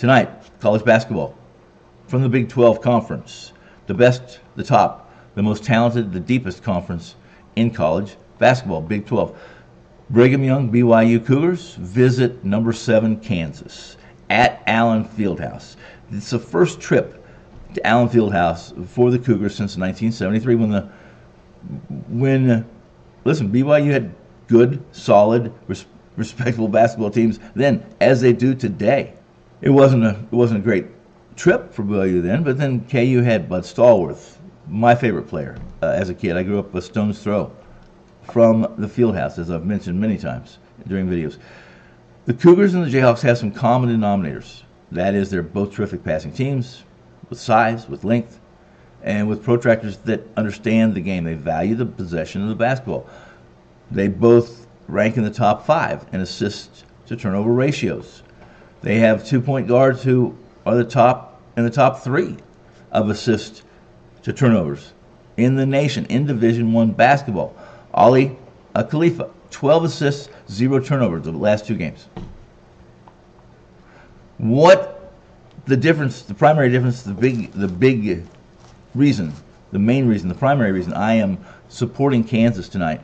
Tonight, college basketball from the Big 12 Conference. The best, the top, the most talented, the deepest conference in college basketball, Big 12. Brigham Young, BYU Cougars visit number 7 Kansas at Allen Fieldhouse. It's the first trip to Allen Fieldhouse for the Cougars since 1973 when listen, BYU had good, solid, respectable basketball teams then, as they do today. It wasn't a great trip for BYU then, but then KU had Bud Stallworth, my favorite player as a kid. I grew up a stone's throw from the Fieldhouse, as I've mentioned many times during videos. The Cougars and the Jayhawks have some common denominators. That is, they're both terrific passing teams with size, with length, and with protractors that understand the game. They value the possession of the basketball. They both rank in the top 5 in assist to turnover ratios. They have 2-point guards who are in the top 3 of assist to turnovers in the nation in Division I basketball. Ali Khalifa, 12 assists, 0 turnovers the last 2 games. What the difference, the primary difference, the big reason, the main reason, the primary reason I am supporting Kansas tonight,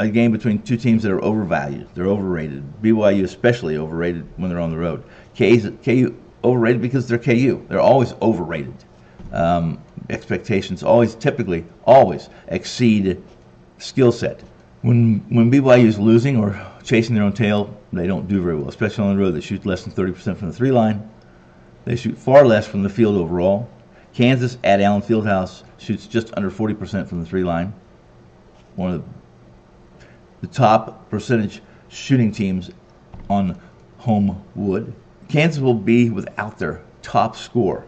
a game between two teams that are overvalued. They're overrated. BYU especially overrated when they're on the road. KU overrated because they're KU. They're always overrated. Expectations typically always exceed skill set. When BYU is losing or chasing their own tail, they don't do very well, especially on the road. They shoot less than 30% from the 3 line. They shoot far less from the field overall. Kansas at Allen Fieldhouse shoots just under 40% from the 3 line. One of the top percentage shooting teams on home wood. Kansas will be without their top scorer,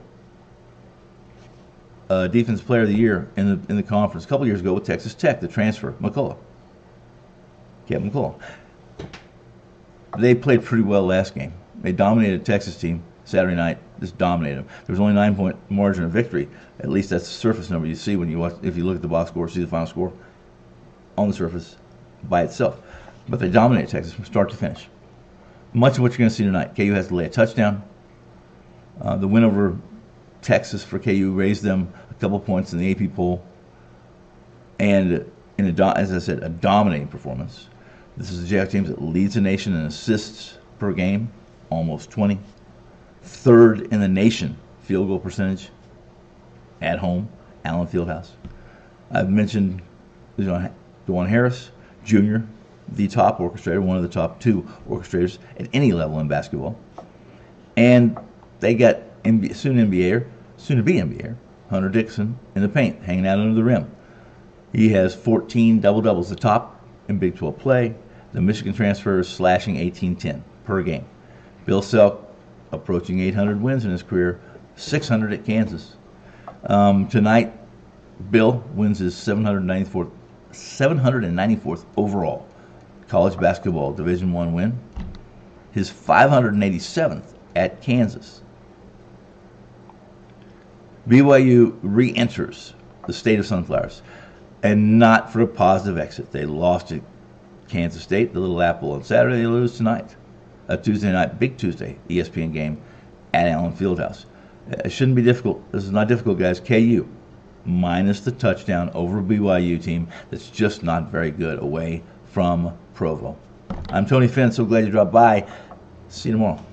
defensive player of the year in the conference a couple years ago with Texas Tech, the transfer, Kevin McCullough. They played pretty well last game. They dominated a Texas team Saturday night. Just dominated them. There was only 9-point margin of victory. At least that's the surface number you see when you watch. If you look at the box score, see the final score on the surface by itself. But they dominated Texas from start to finish. Much of what you're going to see tonight. KU has to lay a touchdown. The win over Texas for KU raised them a couple points in the AP poll. And as I said, a dominating performance. This is the Jayhawks team that leads the nation in assists per game, almost 20. 3rd in the nation field goal percentage at home, Allen Fieldhouse. I've mentioned DeJuan Harris Jr., the top orchestrator, one of the top 2 orchestrators at any level in basketball. And they got soon-to-be NBAer, Hunter Dickinson in the paint, hanging out under the rim. He has 14 double-doubles, the top in Big 12 play. The Michigan transfer is slashing 18-10 per game. Bill Selk approaching 800 wins in his career, 600 at Kansas. Tonight, Bill wins his 794th overall college basketball Division I win, his 587th at Kansas. BYU re-enters the state of sunflowers, and not for a positive exit. They lost to Kansas State, the Little Apple, on Saturday. They lose tonight, a Tuesday night, Big Tuesday, ESPN game at Allen Fieldhouse. It shouldn't be difficult. This is not difficult, guys. KU minus the touchdown over a BYU team that's just not very good away from Provo. I'm Tony Finn. So glad you dropped by. See you tomorrow.